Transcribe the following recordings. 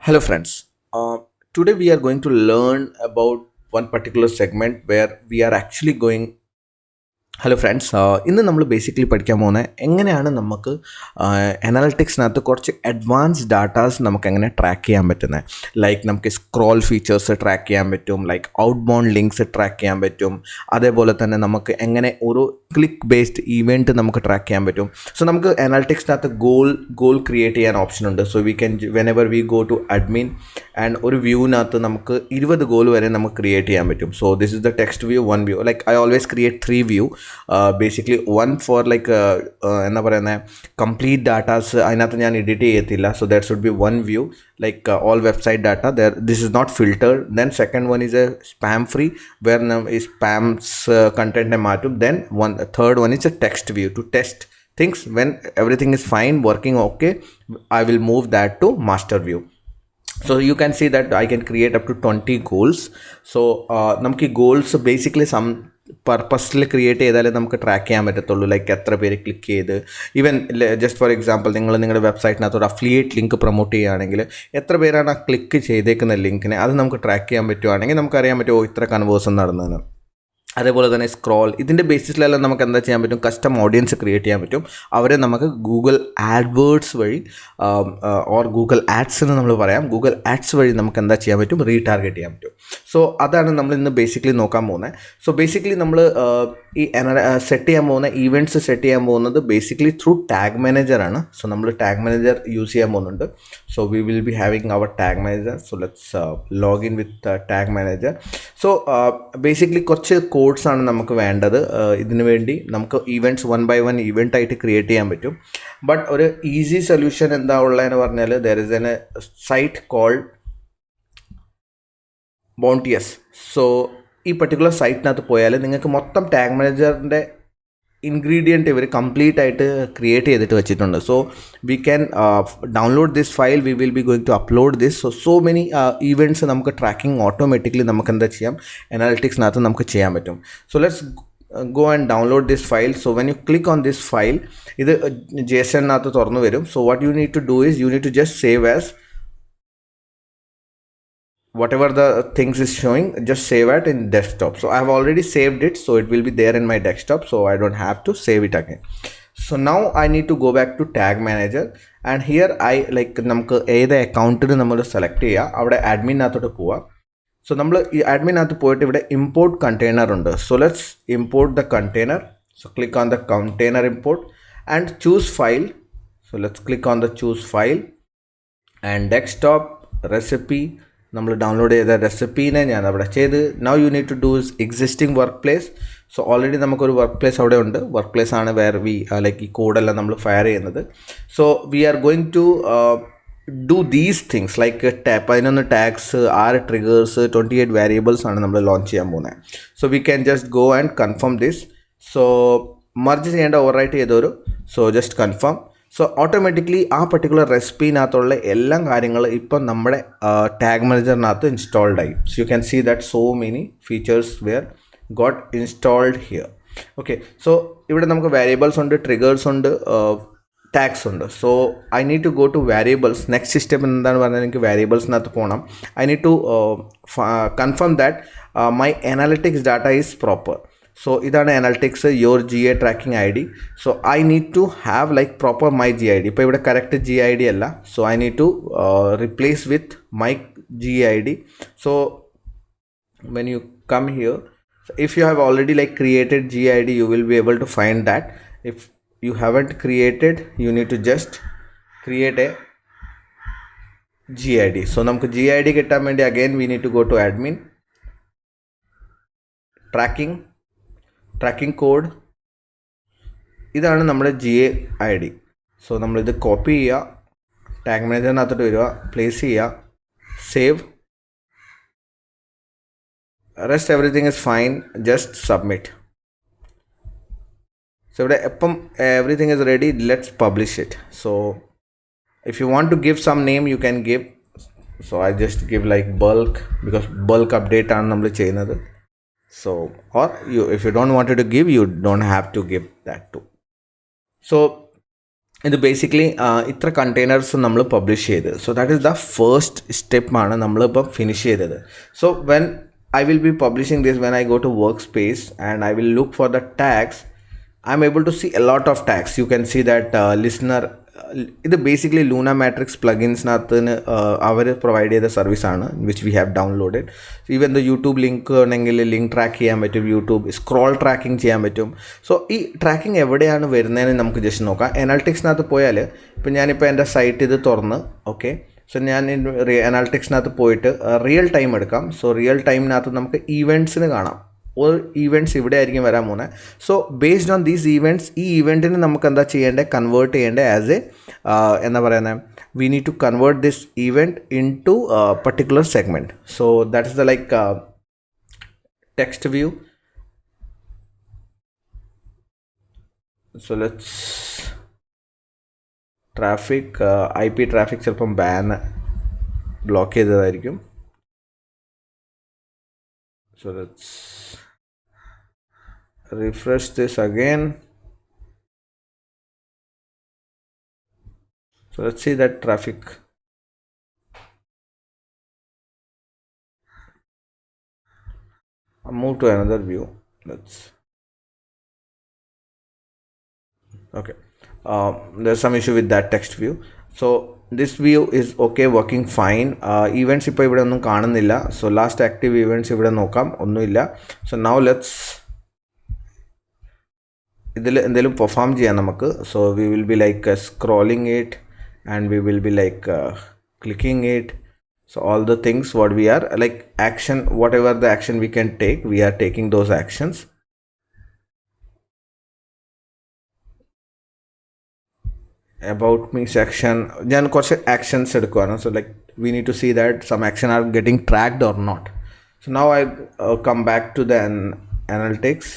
Hello, friends. Today we are going to learn about one particular segment where we are actually going. Hello friends, ഇന്ന് നമ്മൾ basically പഠിക്കാൻ പോകുന്നത് എങ്ങനെയാണ് നമുക്ക് അനാലിറ്റിക്സിനകത്ത് കുറച്ച് അഡ്വാൻസ് ഡാറ്റാസ് നമുക്ക് എങ്ങനെ ട്രാക്ക് ചെയ്യാൻ പറ്റുന്നത്. ലൈക്ക് നമുക്ക് സ്ക്രോൾ ഫീച്ചേഴ്സ് ട്രാക്ക് ചെയ്യാൻ പറ്റും, like outbound links track ചെയ്യാൻ പറ്റും, അതേപോലെ തന്നെ നമുക്ക് എങ്ങനെ ഒരു ക്ലിക്ക് ബേസ്ഡ് ഇവൻറ്റ് നമുക്ക് ട്രാക്ക് ചെയ്യാൻ പറ്റും. സോ നമുക്ക് അനാലിറ്റിക്സിനകത്ത് ഗോൾ ക്രിയേറ്റ് ചെയ്യാൻ ഓപ്ഷൻ ഉണ്ട്. So we can whenever we go to admin and ഒരു വ്യൂവിനകത്ത് നമുക്ക് 20 ഗോൾ വരെ നമുക്ക് ക്രിയേറ്റ് ചെയ്യാൻ പറ്റും. So this is the text view, one view. Like I always create 3 view. Basically one for like എന്താ പറയുന്നത്, കംപ്ലീറ്റ് ഡാറ്റാസ് അതിനകത്ത് ഞാൻ എഡിറ്റ് ചെയ്യത്തില്ല. So that should be one view, like all website data there. This is not filtered. Then second one is a spam free, where is spams content ne maatum. Then one third one is a text view to test things. When everything is fine, working okay, I will move that to master view. So you can see that I can create up to 20 goals. So namki goals basically some പർപ്പസിൽ create ചെയ്താലേ നമുക്ക് track ചെയ്യാൻ പറ്റത്തുള്ളൂ. Like എത്ര പേര് click ചെയ്ത്, even just for example നിങ്ങൾ നിങ്ങളുടെ വെബ്സൈറ്റിനകത്ത് ഒരു അഫിലിയേറ്റ് ലിങ്ക് പ്രൊമോട്ട് ചെയ്യുകയാണെങ്കിൽ എത്ര പേരാണ് ആ ക്ലിക്ക് ചെയ്തേക്കുന്ന ലിങ്കിനെ, അത് നമുക്ക് ട്രാക്ക് ചെയ്യാൻ പറ്റുവാണെങ്കിൽ നമുക്കറിയാൻ പറ്റുമോ ഇത്ര കൺവേഴ്സൺ നടന്നതെന്ന്. അതേപോലെ തന്നെ സ്ക്രോൾ, ഇതിൻ്റെ ബേസിസിലെല്ലാം നമുക്ക് എന്താ ചെയ്യാൻ പറ്റും, കസ്റ്റം ഓഡിയൻസ് ക്രിയേറ്റ് ചെയ്യാൻ പറ്റും. അവരെ നമുക്ക് ഗൂഗിൾ ആഡ്വേർഡ്സ് വഴി ഓർ ഗൂഗിൾ ആഡ്സ് എന്ന് നമ്മൾ പറയാം, ഗൂഗിൾ ആഡ്സ് വഴി നമുക്ക് എന്താ ചെയ്യാൻ പറ്റും, റീടാർഗറ്റ് ചെയ്യാൻ പറ്റും. സോ അതാണ് നമ്മൾ ഇന്ന് ബേസിക്കലി നോക്കാൻ പോകുന്നത്. സോ ബേസിക്കലി നമ്മൾ ഈ സെറ്റ് ചെയ്യാൻ പോകുന്ന ഈവൻറ്റ്സ് സെറ്റ് ചെയ്യാൻ പോകുന്നത് ബേസിക്കലി ത്രൂ ടാഗ് മാനേജറാണ്. സോ നമ്മൾ ടാഗ് മാനേജർ യൂസ് ചെയ്യാൻ പോകുന്നുണ്ട്. So we will be having our tag manager. So let's log in with tag manager. So basically കുറച്ച് കോഡ്സ് ആണ് നമുക്ക് വേണ്ടത്. ഇതിനു വേണ്ടി നമുക്ക് ഈവൻറ്റ്സ് 1 by 1 ഈവൻ്റ് ആയിട്ട് ക്രിയേറ്റ് ചെയ്യാൻ പറ്റും. ബട്ട് ഒരു ഈസി സൊല്യൂഷൻ എന്താ ഉള്ളതെന്ന് പറഞ്ഞാൽ, there is an site called Bounteous. So ഈ പർട്ടിക്കുലർ സൈറ്റിനകത്ത് പോയാൽ നിങ്ങൾക്ക് മൊത്തം ടാഗ് മാനേജറിൻ്റെ ഇൻഗ്രീഡിയൻറ്റ് ഇവർ കംപ്ലീറ്റ് ആയിട്ട് ക്രിയേറ്റ് ചെയ്തിട്ട് വെച്ചിട്ടുണ്ട്. So we can download this file. We will be going to upload this. So many events നമുക്ക് ട്രാക്കിംഗ് ഓട്ടോമാറ്റിക്കലി നമുക്ക് എന്താ ചെയ്യാം, അനാലിറ്റിക്സിനകത്ത് നമുക്ക് ചെയ്യാൻ പറ്റും. So let's go and download this file. So when you click on this file, ഇത് JSON-നകത്ത് തുറന്നു വരും. So what you need to do is you need to just save as whatever the things is showing, just save it in desktop. So I have already saved it, so it will be there in my desktop, so I don't have to save it again. So now I need to go back to tag manager, and here I like നമുക്ക് ഏത് അക്കൗണ്ടിന് നമ്മൾ select ചെയ്യുക, അവിടെ അഡ്മിനകത്തോട്ട് പോവുക. So നമ്മൾ ഈ അഡ്മിനകത്ത് പോയിട്ട് ഇവിടെ ഇമ്പോർട്ട് കണ്ടെയ്നർ ഉണ്ട്. So let's import the container. So click on the container import and choose file. So let's click on the choose file and desktop recipe. നമ്മൾ ഡൗൺലോഡ് ചെയ്ത റെസിപ്പീനെ ഞാൻ അവിടെ ചെയ്ത്. Now you need to do is existing workplace. So already നമുക്കൊരു workplace അവിടെ ഉണ്ട്. Workplace ആണ് വേർ വി ലൈക്ക് ഈ കോഡെല്ലാം നമ്മൾ ഫയർ ചെയ്യുന്നത്. So we are going to do these things like 11 tags, 6 triggers, 28 variables ആണ് നമ്മൾ ലോഞ്ച് ചെയ്യാൻ പോകുന്നത്. So we can just go and confirm this. So merge ചെയ്യേണ്ട ഓവർറൈറ്റ് ചെയ്തൊരു. So just confirm. So automatically ആ പർട്ടിക്കുലർ റെസിപ്പീനകത്തുള്ള എല്ലാ കാര്യങ്ങളും ഇപ്പം നമ്മുടെ ടാഗ് മാനേജറിനകത്ത് ഇൻസ്റ്റാൾഡ് ആയി. So you can see that so many features were got installed here. Okay, so ഇവിടെ നമുക്ക് വേരിയബിൾസ് ഉണ്ട്, ട്രിഗേഴ്സ് ഉണ്ട്, ടാഗ്സ് ഉണ്ട്. So I need to go to variables. Next step എന്താണ് പറഞ്ഞാൽ എനിക്ക് വേരിയബിൾസിനകത്ത് പോകണം. I need to confirm that my analytics data is proper. So ഇതാണ് analytics your GA tracking ID. So I need to have like proper my GID. ഇപ്പോൾ ഇവിടെ correct GID അല്ല. So I need to replace with my GID. So when you come here, if you have already like created GID, you will be able to find that. If you haven't created, you need to just create a GID. So നമുക്ക് GID കിട്ടാൻ വേണ്ടി again we need to go to admin, tracking code. ഇതാണ് നമ്മുടെ GID. So നമ്മളിത് copy ചെയ്യുക, tag മാനേജറിനകത്തോട്ട് വരിക, place ചെയ്യുക, save. Rest everything is fine, just submit. So ഇവിടെ എപ്പം everything is ready, let's publish it. So if you want to give some name you can give. So I just give like bulk, because bulk update ആണ് നമ്മൾ ചെയ്യുന്നത്. So or you, if you don't want to give, you don't have to give that too. So ഇത് basically ഇത്ര containers നമ്മൾ publish ചെയ്ത്. So that is the first സ്റ്റെപ്പാണ് നമ്മളിപ്പം finish ചെയ്തത്. So when I will be publishing this, when I go to workspace and I will look for the tags, I'm able to see a lot of tags. You can see that listener, ഇത് basically Luna matrix പ്ലഗിൻസിനകത്ത് അവർ provide ചെയ്ത സർവീസാണ് which we have downloaded. Even the YouTube link ഉണ്ടെങ്കിൽ link track ചെയ്യാൻ പറ്റും, YouTube scroll tracking ചെയ്യാൻ പറ്റും. So ഈ tracking എവിടെയാണ് വരുന്നതെന്ന് നമുക്ക് ജസ്റ്റ് നോക്കാം. അനാലിറ്റിക്സിനകത്ത് പോയാൽ ഇപ്പം ഞാനിപ്പോൾ എൻ്റെ സൈറ്റ് ഇത് തുറന്ന്, ഓക്കെ, സോ ഞാൻ അനാലിറ്റിക്സിനകത്ത് പോയിട്ട് റിയൽ ടൈം എടുക്കാം. സോ റിയൽ ടൈമിനകത്ത് നമുക്ക് ഈവൻറ്റ്സിന് കാണാം. ഒരു ഈവൻറ്റ്സ് ഇവിടെ ആയിരിക്കും വരാൻ പോകുന്നത്. So based on these events, ഈ ഈവൻറ്റിന് നമുക്ക് എന്താ ചെയ്യേണ്ടത്, കൺവേർട്ട് ചെയ്യേണ്ടത് ആസ് എന്താ പറയുന്നത്, we need to convert this event into particular segment. So that is the like text view. So let's traffic, IP traffic ചിലപ്പം ബ്ലോക്ക് ചെയ്തതായിരിക്കും. So let's refresh this again. So let's see that traffic. I'll move to another view. Let's okay. There's some issue with that text view. So this view is okay, working fine. Events ഇപ്പോൾ ഇവിടെ ഒന്നും കാണുന്നില്ല. So last active events ഇവിടെ നോക്കാം, ഒന്നുമില്ല. So now let's ഇതിൽ എന്തെങ്കിലും perform ചെയ്യാം നമുക്ക്. So we will be like scrolling it and we will be like clicking it. So all the things what we are like action, whatever the action we can take, we are taking those actions. About me section ഞാൻ കുറച്ച് actions എടുക്കുവാണ്. So like we need to see that some action are getting tracked or not. So now I come back to the analytics.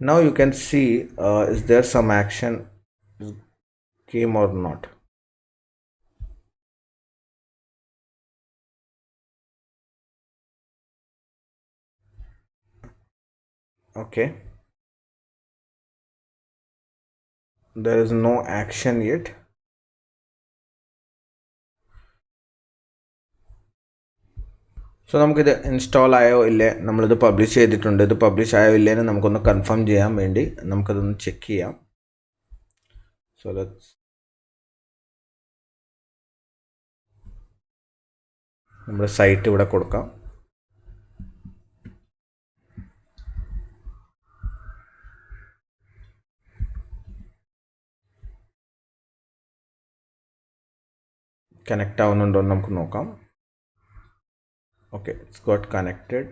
Now you can see is there some action came or not. Okay, there is no action yet. So നമുക്കിത് install ആയോ ഇല്ലേ, നമ്മളിത് publish ചെയ്തിട്ടുണ്ട്, ഇത് publish ആയോ ഇല്ലേന്ന് നമുക്കൊന്ന് confirm ചെയ്യാൻ വേണ്ടി നമുക്കതൊന്ന് ചെക്ക് ചെയ്യാം. സോ ലെറ്റ്സ് നമ്മുടെ സൈറ്റ് ഇവിടെ കൊടുക്കാം. കണക്റ്റ് ആവുന്നുണ്ടോ എന്ന് നമുക്ക് നോക്കാം. Okay, it's got connected.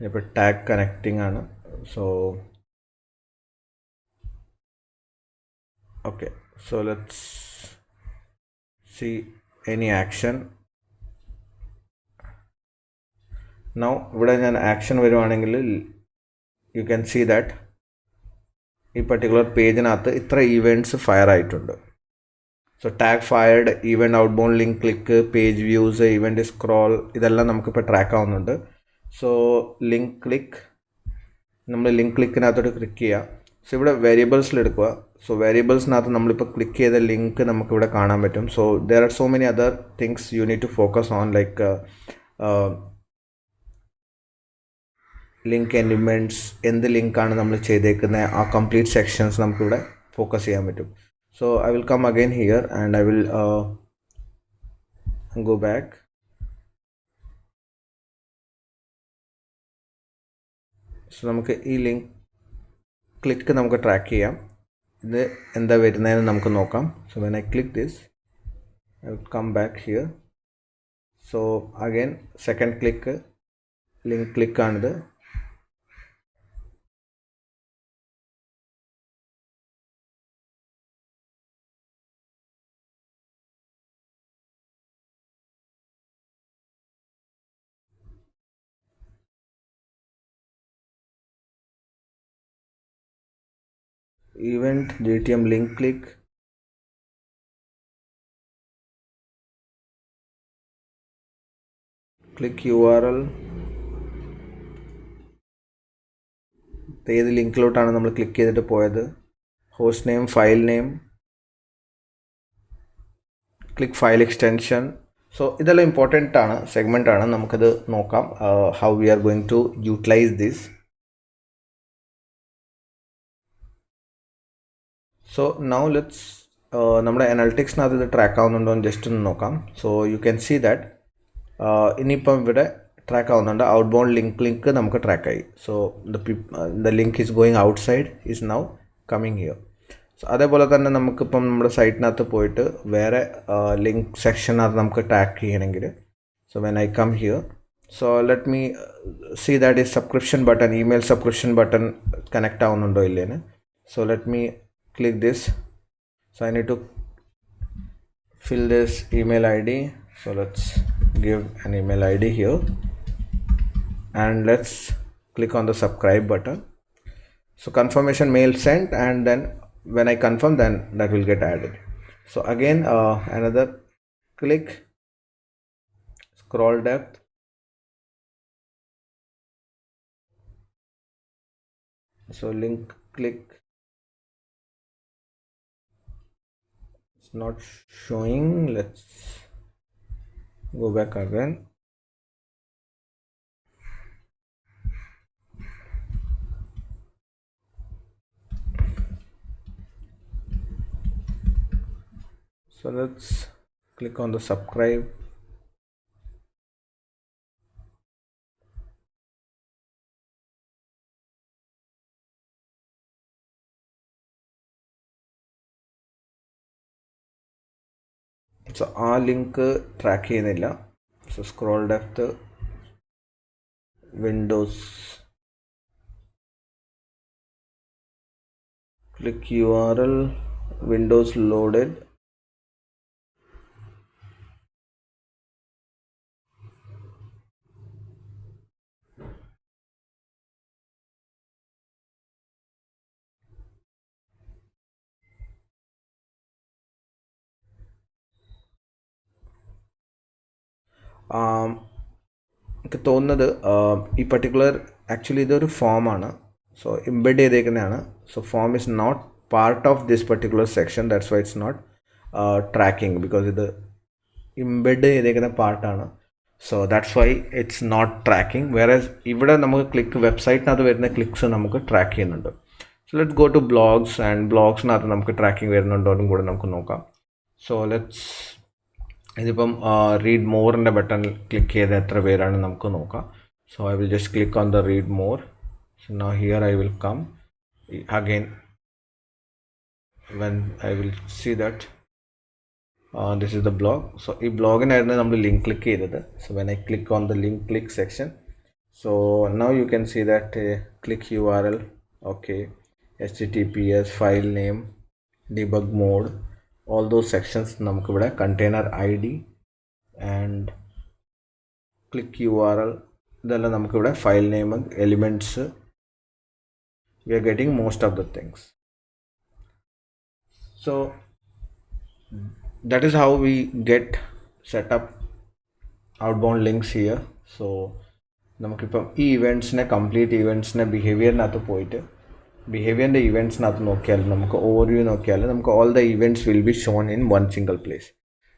ഇപ്പോൾ ടാഗ് കണക്റ്റിംഗ് ആണ്. So okay, so let's C any action. Now ഇവിടെ ഞാൻ ആക്ഷൻ വരുവാണെങ്കിൽ യു ക്യാൻ സീ ദാറ്റ് ഈ പർട്ടിക്കുലർ പേജിനകത്ത് ഇത്ര ഈവൻറ്റ്സ് ഫയർ ആയിട്ടുണ്ട്. So tag fired, event outbound, link click, page views, event scroll, ഇതെല്ലാം നമുക്കിപ്പോൾ ട്രാക്ക് ആവുന്നുണ്ട്. സോ ലിങ്ക് ക്ലിക്ക്, നമ്മൾ ലിങ്ക് ക്ലിക്കിനകത്തോട്ട് ക്ലിക്ക് ചെയ്യുക. സോ ഇവിടെ വേരിയബിൾസിൽ എടുക്കുക. സോ വേരിയബിൾസിനകത്ത് നമ്മളിപ്പോൾ ക്ലിക്ക് ചെയ്ത ലിങ്ക് നമുക്കിവിടെ കാണാൻ പറ്റും. So there are so many other things you need to focus on, like link elements, എന്ത് ലിങ്കാണ് നമ്മൾ ചെയ്തേക്കുന്നത്, ആ കംപ്ലീറ്റ് സെക്ഷൻസ് നമുക്കിവിടെ ഫോക്കസ് ചെയ്യാൻ പറ്റും. So I will come again here and I will go back. So നമുക്ക് ഈ ലിങ്ക് ക്ലിക്ക് നമുക്ക് ട്രാക്ക് ചെയ്യാം, ഇത് എന്താ വരുന്നതെന്ന് നമുക്ക് നോക്കാം. So when I click this, I will come back here. So again second click, link click ആണിത്. Event JTM link click, click URL, ഏത് ലിങ്കിലോട്ടാണ് നമ്മൾ ക്ലിക്ക് ചെയ്തിട്ട് പോയത്, host name, file name, click file extension. So ഇതെല്ലാം important ആണ്, segment ആണ്. നമുക്കത് നോക്കാം how we are going to utilize this. So now let's നമ്മുടെ അനാലിറ്റിക്സിനകത്ത് ഇത് ട്രാക്ക് ആവുന്നുണ്ടോ എന്ന് ജസ്റ്റ് ഒന്ന് നോക്കാം. So you can see that ഇനിയിപ്പം ഇവിടെ ട്രാക്ക് ആവുന്നുണ്ട്. ഔട്ട് ബൗണ്ട് ലിങ്ക് നമുക്ക് ട്രാക്ക് ആയി. So the link is going outside is now coming here. സോ അതേപോലെ തന്നെ നമുക്കിപ്പം നമ്മുടെ സൈറ്റിനകത്ത് പോയിട്ട് വേറെ ലിങ്ക് സെക്ഷനകത്ത് നമുക്ക് ട്രാക്ക് ചെയ്യണമെങ്കിൽ, so when I come here, so let me see that is subscription button, email subscription button connect ആവുന്നുണ്ടോ ഇല്ലേന്ന്. So let me click this. So I need to fill this email ID. So let's give an email ID here and let's click on the subscribe button. So confirmation mail sent, and then when I confirm, then that will get added. So again another click, scroll depth, so link click, not showing. Let's go back again. So let's click on the subscribe. So ആ link track ചെയ്യുന്നില്ല. So scroll depth, windows, click URL, windows loaded. എനിക്ക് തോന്നുന്നത് ഈ particular actually ഇതൊരു ഫോമാണ്. So embed ചെയ്തേക്കുന്നതാണ്. So form is not part of this particular section, that's why it's not tracking, because ഇത് embed ചെയ്തേക്കുന്ന പാർട്ടാണ്. So that's why it's not tracking. വേറെ ഇവിടെ നമുക്ക് ക്ലിക്ക്, വെബ്സൈറ്റിനകത്ത് വരുന്ന ക്ലിക്സ് നമുക്ക് ട്രാക്ക് ചെയ്യുന്നുണ്ട്. So let's go to blogs, and ബ്ലോഗ്സിനകത്ത് നമുക്ക് ട്രാക്കിംഗ് വരുന്നുണ്ടോ എന്നും കൂടെ നമുക്ക് നോക്കാം. സോ ലെറ്റ്സ് ഇതിപ്പം റീഡ് മോറിൻ്റെ ബട്ടൺ ക്ലിക്ക് ചെയ്ത് എത്ര പേരാണ് നമുക്ക് നോക്കാം. So I will just click on the read more. So now here I will come again when I will see that this is the blog. So ഈ ബ്ലോഗിനായിരുന്നു നമ്മൾ ലിങ്ക് ക്ലിക്ക് ചെയ്തത്. So when I click on the link click section, so now you can see that click URL, okay, HTTPS, file name, debug mode, all those sections നമുക്കിവിടെ container ID and click URL, ഇതെല്ലാം നമുക്കിവിടെ file name, elements, we are getting most of the things. So that is how we get set up outbound links here. So നമുക്കിപ്പം ഈ ഇവൻറ്റ്സിനെ, complete ഇവൻറ്റ്സിനെ ബിഹേവിയറിനകത്ത് പോയിട്ട് ബിഹേവിയറിൻ്റെ ഇവൻറ്റ്സിനകത്ത് നോക്കിയാൽ, നമുക്ക് overview നോക്കിയാൽ നമുക്ക് all the events will be shown in one single place.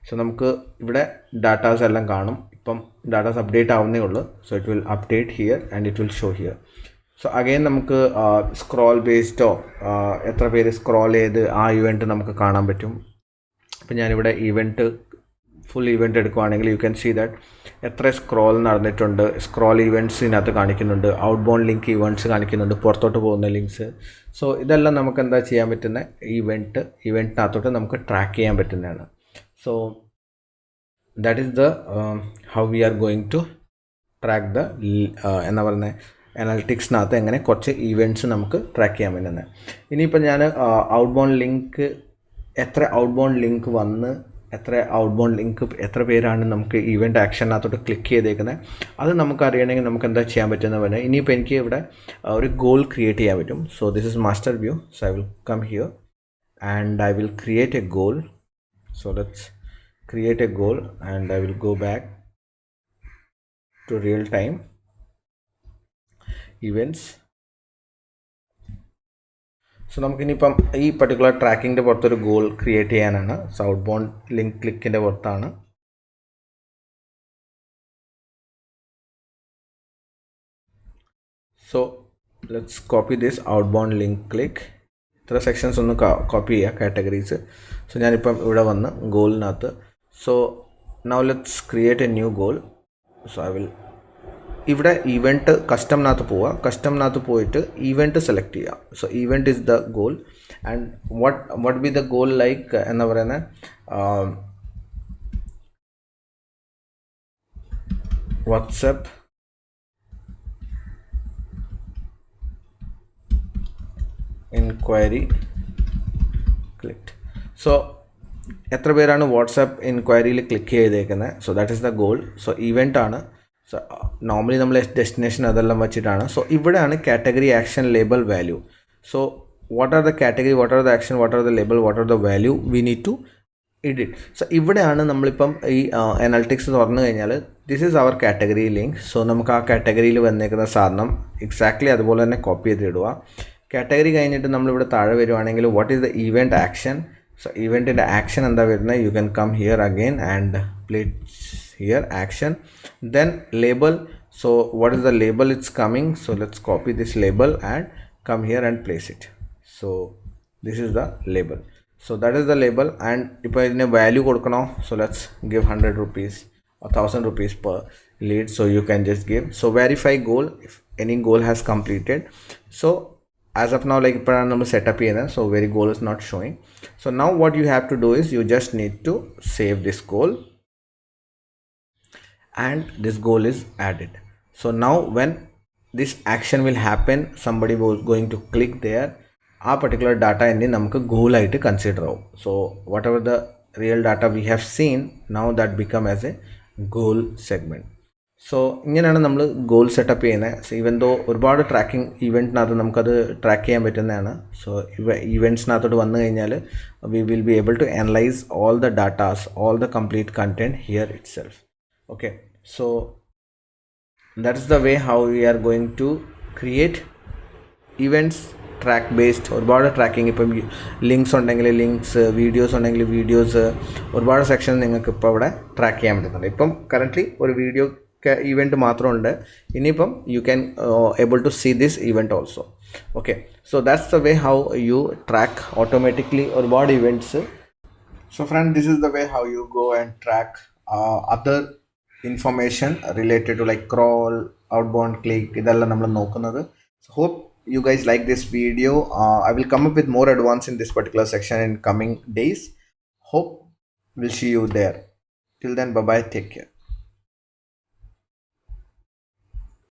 So നമുക്ക് ഇവിടെ datas എല്ലാം കാണും. ഇപ്പം ഡാറ്റാസ് അപ്ഡേറ്റ് ആവുന്നേ ഉള്ളൂ. So it will update here and it will show here. So again നമുക്ക് സ്ക്രോൾ ബേസ്ഡോ, എത്ര പേര് സ്ക്രോൾ ചെയ്ത് ആ ഇവൻറ്റ് നമുക്ക് കാണാൻ പറ്റും. അപ്പം ഞാനിവിടെ ഫുൾ ഇവൻറ്റ് എടുക്കുവാണെങ്കിൽ യു ക്യാൻ സീ ദാറ്റ് എത്ര സ്ക്രോൾ നടന്നിട്ടുണ്ട്, സ്ക്രോൾ ഇവൻറ്റ്സിനകത്ത് കാണിക്കുന്നുണ്ട്, ഔട്ട് ബൗണ്ട് ലിങ്ക് ഇവൻറ്റ്സ് കാണിക്കുന്നുണ്ട്, പുറത്തോട്ട് പോകുന്ന ലിങ്ക്സ്. സോ ഇതെല്ലാം നമുക്ക് എന്താ ചെയ്യാൻ പറ്റുന്ന, ഇവൻറ്റിനകത്തോട്ട് നമുക്ക് ട്രാക്ക് ചെയ്യാൻ പറ്റുന്നതാണ്. So that is the how we are going to track the എന്താ പറയുന്നത്, അനാലിറ്റിക്സിനകത്ത് എങ്ങനെ കുറച്ച് ഇവൻറ്റ്സ് നമുക്ക് ട്രാക്ക് ചെയ്യാൻ പറ്റുന്നത്. ഇനിയിപ്പോൾ ഞാൻ ഔട്ട് ബൗണ്ട് ലിങ്ക്, എത്ര ഔട്ട് ബൗണ്ട് ലിങ്ക് വന്ന്, എത്ര പേരാണ് നമുക്ക് ഇവൻറ്റ് ആക്ഷനകത്തോട്ട് ക്ലിക്ക് ചെയ്തേക്കുന്നത്, അത് നമുക്ക് അറിയണമെങ്കിൽ നമുക്ക് എന്താ ചെയ്യാൻ പറ്റുന്ന പറഞ്ഞാൽ, ഇനിയിപ്പോൾ എനിക്ക് ഇവിടെ ഒരു ഗോൾ ക്രിയേറ്റ് ചെയ്യാൻ പറ്റും. So this is master view. So I will come here and I will create a goal. So let's create a goal and I will go back to real time events. So നമുക്കിനിയിപ്പം ഈ particular ട്രാക്കിങ്ങിൻ്റെ പുറത്തൊരു goal create ചെയ്യാനാണ്. So outbound link ക്ലിക്കിൻ്റെ പുറത്താണ്. So let's copy this outbound link click. ഇത്ര sections ഒന്ന് copy ചെയ്യുക, കാറ്റഗറീസ്. സോ ഞാനിപ്പം ഇവിടെ വന്ന് ഗോളിനകത്ത്. So now let's create A new goal. So I will ഇവിടെ ഇവൻറ്റ് കസ്റ്റമിനകത്ത് പോവുക. കസ്റ്റമിനകത്ത് പോയിട്ട് ഇവൻറ്റ് സെലക്ട് ചെയ്യുക. So event is the goal. And what B the goal like എന്ന് പറയുന്നത് വാട്സപ്പ് ഇൻക്വയറി ക്ലിക്ഡ്. സോ എത്ര പേരാണ് വാട്സാപ്പ് ഇൻക്വയറിയിൽ ക്ലിക്ക് ചെയ്തേക്കുന്നത്? So that is the goal. So event ആണ്. സോ നോർമലി നമ്മൾ ഡെസ്റ്റിനേഷൻ അതെല്ലാം വെച്ചിട്ടാണ്. സോ ഇവിടെയാണ് category, action, label, value. So what are the category, what are the action, what are the label, what are the value we need to edit. So ഇവിടെയാണ് നമ്മളിപ്പം ഈ analytics തുറന്നു കഴിഞ്ഞാൽ this is our category link. So നമുക്ക് ആ കാറ്റഗറിയിൽ വന്നേക്കുന്ന സാധനം എക്സാക്ട്ലി അതുപോലെ തന്നെ കോപ്പി ചെയ്തിടുക. കാറ്റഗറി കഴിഞ്ഞിട്ട് നമ്മളിവിടെ താഴെ വരുവാണെങ്കിൽ what is the event action. So ഇവൻറ്റിൻ്റെ ആക്ഷൻ എന്താ വരുന്നത്? You can come here again and place here action. Then label. So what is the label it's coming? So let's copy this label and come here and place it. So this is the label. So that is the label. And if I need value kodukano, so let's give 100 rupees or 1000 rupees per lead. So you can just give. So verify goal if any goal has completed. So as of now, like setup here, so very goal is not showing. So now what you have to do is you just need to save this goal and this goal is added. So now when this action will happen, somebody was going to click there. ആ particular data ഇനി നമുക്ക് goal ആയിട്ട് consider ആവും. So what ever the real data we have seen, now that become as A goal segment. So ഇങ്ങനെയാണ് നമ്മൾ goal setup ചെയ്യുന്നത്. So even though ഒരുപാട് tracking ഇവൻറ്റിനകത്ത് നമുക്കത് ട്രാക്ക് ചെയ്യാൻ പറ്റുന്നതാണ്. സോ ഇവൻറ്റ്സിനകത്തോട്ട് വന്നു കഴിഞ്ഞാൽ we will be able to analyse all the datas, all the complete content here itself. Okay, so that is the way how we are going to create events track based. ഒരുപാട് tracking, ഇപ്പം links ഉണ്ടെങ്കിൽ links, videos ഉണ്ടെങ്കിൽ videos, ഒരുപാട് section നിങ്ങൾക്ക് ഇപ്പോൾ ഇവിടെ track ചെയ്യാൻ പറ്റുന്നുണ്ട്. ഇപ്പം കറൻ്റ്ലി ഒരു വീഡിയോ ഇവൻറ്റ് മാത്രമുണ്ട്. ഇനിയിപ്പം you can able to see this event also. Okay, so that's the way how you track automatically ഒരുപാട് events. So friend, this is the way how you go and track other information related to like crawl, outbound click, ഇതെല്ലാം നമ്മൾ നോക്കുന്നത്. So hope you guys like this video. I will come up with more advance in this particular section in coming days. Hope we'll see you there. Till then, bye bye, take care.